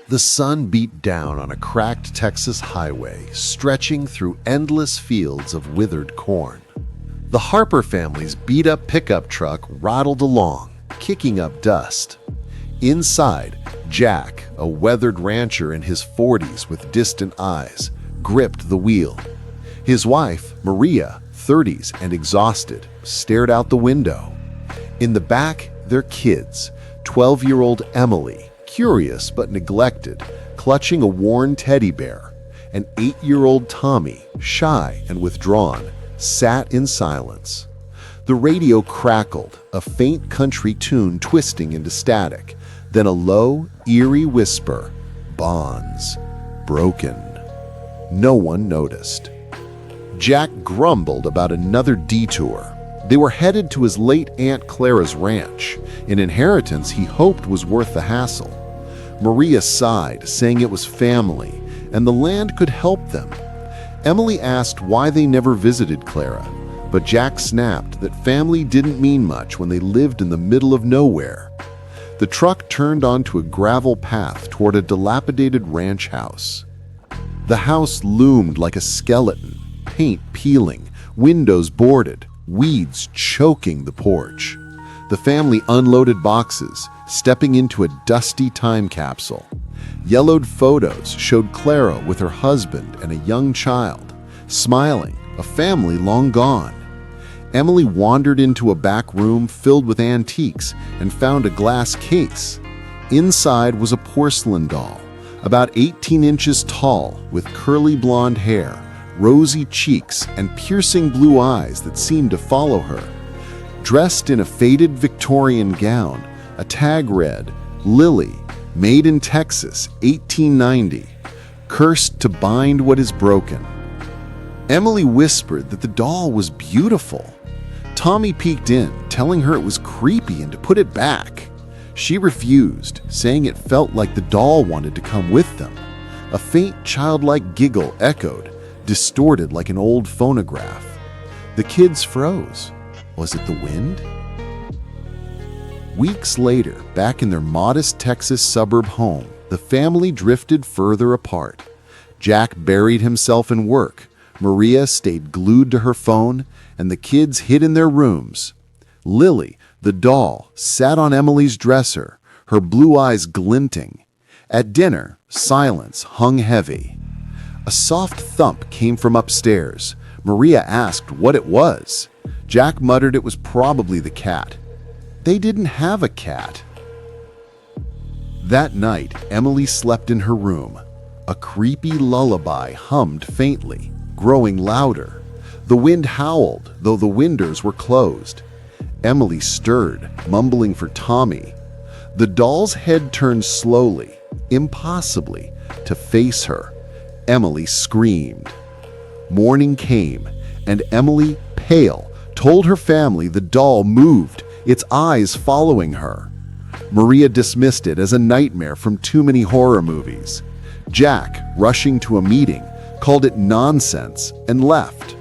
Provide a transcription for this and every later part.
The sun beat down on a cracked Texas highway, stretching through endless fields of withered corn. The Harper family's beat-up pickup truck rattled along, kicking up dust. Inside, Jack, a weathered rancher in his 40s with distant eyes, gripped the wheel. His wife, Maria, 30s and exhausted, stared out the window. In the back, their kids, 12-year-old Emily, curious but neglected, clutching a worn teddy bear, and 8-year-old Tommy, shy and withdrawn, sat in silence. The radio crackled, a faint country tune twisting into static, then a low, eerie whisper, "Bonds, broken." No one noticed. Jack grumbled about another detour. They were headed to his late Aunt Clara's ranch, an inheritance he hoped was worth the hassle. Maria sighed, saying it was family, and the land could help them. Emily asked why they never visited Clara, but Jack snapped that family didn't mean much when they lived in the middle of nowhere. The truck turned onto a gravel path toward a dilapidated ranch house. The house loomed like a skeleton, paint peeling, windows boarded, weeds choking the porch. The family unloaded boxes, stepping into a dusty time capsule. Yellowed photos showed Clara with her husband and a young child, smiling, a family long gone. Emily wandered into a back room filled with antiques and found a glass case. Inside was a porcelain doll, about 18 inches tall, with curly blonde hair, rosy cheeks, and piercing blue eyes that seemed to follow her. Dressed in a faded Victorian gown, a tag read, "Lily, made in Texas, 1890, cursed to bind what is broken." Emily whispered that the doll was beautiful. Tommy peeked in, telling her it was creepy and to put it back. She refused, saying it felt like the doll wanted to come with them. A faint childlike giggle echoed, distorted like an old phonograph. The kids froze. Was it the wind? Weeks later, back in their modest Texas suburb home, the family drifted further apart. Jack buried himself in work. Maria stayed glued to her phone, and the kids hid in their rooms. Lily, the doll, sat on Emily's dresser, her blue eyes glinting. At dinner, silence hung heavy. A soft thump came from upstairs. Maria asked what it was. Jack muttered it was probably the cat. They didn't have a cat. That night, Emily slept in her room. A creepy lullaby hummed faintly, growing louder. The wind howled, though the windows were closed. Emily stirred, mumbling for Tommy. The doll's head turned slowly, impossibly, to face her. Emily screamed. Morning came, and Emily, pale, told her family the doll moved, its eyes following her. Maria dismissed it as a nightmare from too many horror movies. Jack, rushing to a meeting, called it nonsense and left.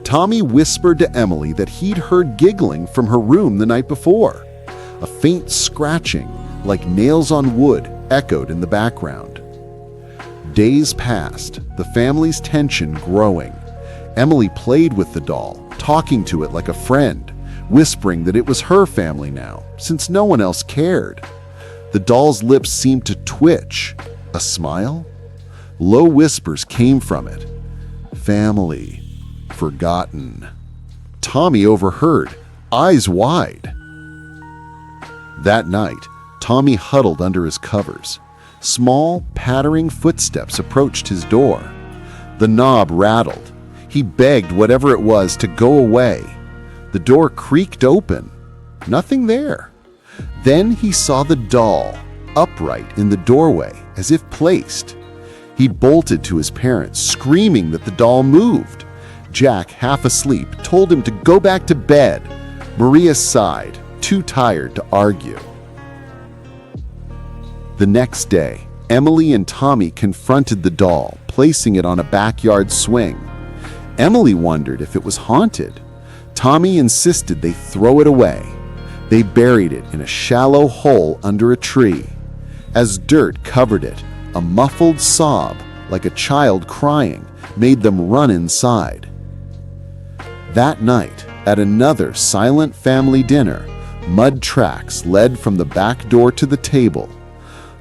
Tommy whispered to Emily that he'd heard giggling from her room the night before. A faint scratching, like nails on wood, echoed in the background. Days passed, the family's tension growing. Emily played with the doll, talking to it like a friend, whispering that it was her family now, since no one else cared. The doll's lips seemed to twitch. A smile? Low whispers came from it. Family. Forgotten. Tommy overheard, eyes wide. That night, Tommy huddled under his covers. Small, pattering footsteps approached his door. The knob rattled. He begged whatever it was to go away. The door creaked open. Nothing there. Then he saw the doll, upright in the doorway, as if placed. He bolted to his parents, screaming that the doll moved. Jack, half asleep, told him to go back to bed. Maria sighed, too tired to argue. The next day, Emily and Tommy confronted the doll, placing it on a backyard swing. Emily wondered if it was haunted. Tommy insisted they throw it away. They buried it in a shallow hole under a tree. As dirt covered it, A muffled sob, like a child crying, made them run inside. That night, at another silent family dinner, mud tracks led from the back door to the table.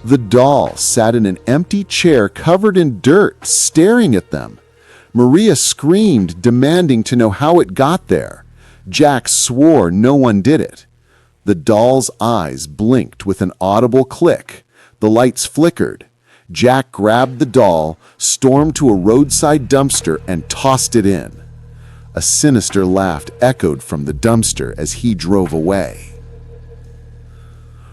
The doll sat in an empty chair covered in dirt, staring at them. Maria screamed, demanding to know how it got there. Jack swore no one did it. The doll's eyes blinked with an audible click. The lights flickered. Jack grabbed the doll, stormed to a roadside dumpster, and tossed it in. A sinister laugh echoed from the dumpster as he drove away.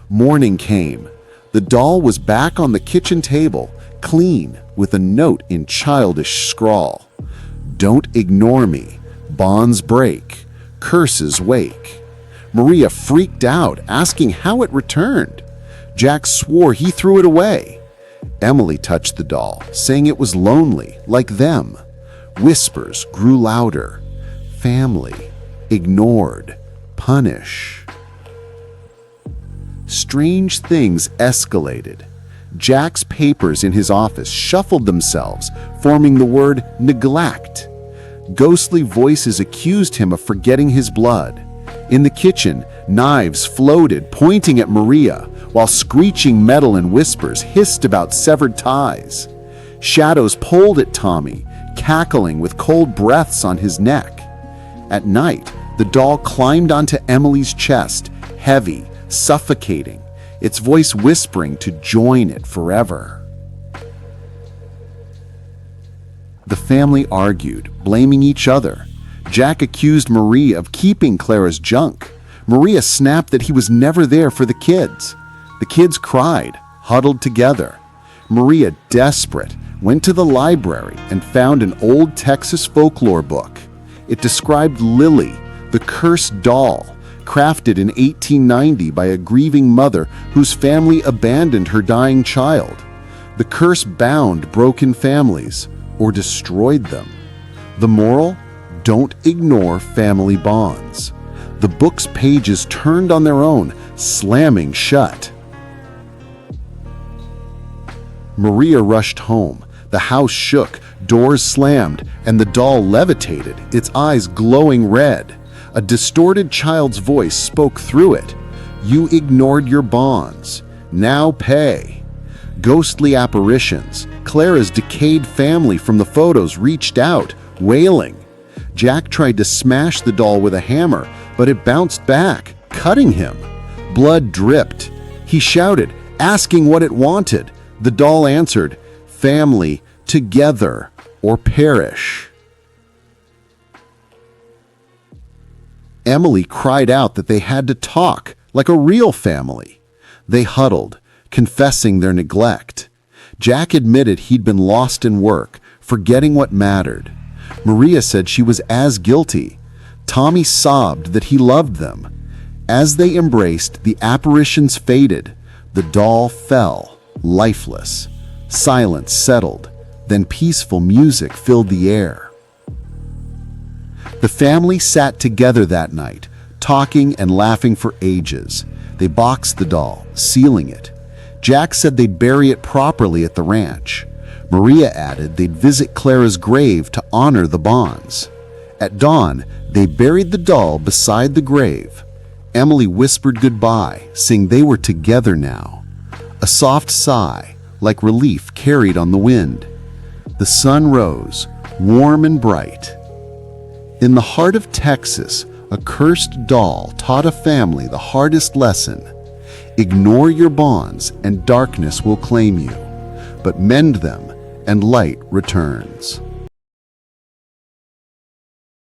Morning came. The doll was back on the kitchen table, clean, with a note in childish scrawl. "Don't ignore me. Bonds break. Curses wake." Maria freaked out, asking how it returned. Jack swore he threw it away. Emily touched the doll, saying it was lonely, like them. Whispers grew louder. Family, ignored, punish. Strange things escalated. Jack's papers in his office shuffled themselves, forming the word neglect. Ghostly voices accused him of forgetting his blood. In the kitchen, knives floated, pointing at Maria, while screeching metal and whispers hissed about severed ties. Shadows pulled at Tommy, cackling with cold breaths on his neck. At night, the doll climbed onto Emily's chest, heavy, suffocating, its voice whispering to join it forever. The family argued, blaming each other. Jack accused Maria of keeping Clara's junk. Maria snapped that he was never there for the kids. The kids cried, huddled together. Maria, desperate, went to the library and found an old Texas folklore book. It described Lily, the cursed doll, crafted in 1890 by a grieving mother whose family abandoned her dying child. The curse bound broken families or destroyed them. The moral? Don't ignore family bonds. The book's pages turned on their own, slamming shut. Maria rushed home. The house shook, doors slammed, and the doll levitated, its eyes glowing red. A distorted child's voice spoke through it. "You ignored your bonds. Now pay." Ghostly apparitions. Clara's decayed family from the photos reached out, wailing. Jack tried to smash the doll with a hammer, but it bounced back, cutting him. Blood dripped. He shouted, asking what it wanted. The doll answered, "Family, together, or perish." Emily cried out that they had to talk, like a real family. They huddled, confessing their neglect. Jack admitted he'd been lost in work, forgetting what mattered. Maria said she was as guilty. Tommy sobbed that he loved them. As they embraced, the apparitions faded. The doll fell, lifeless. Silence settled. Then peaceful music filled the air. The family sat together that night, talking and laughing for ages. They boxed the doll, sealing it. Jack said they'd bury it properly at the ranch. Maria added they'd visit Clara's grave to honor the bonds. At dawn, they buried the doll beside the grave. Emily whispered goodbye, saying they were together now. A soft sigh, like relief, carried on the wind. The sun rose, warm and bright. In the heart of Texas, a cursed doll taught a family the hardest lesson. Ignore your bonds and darkness will claim you, but mend them and light returns.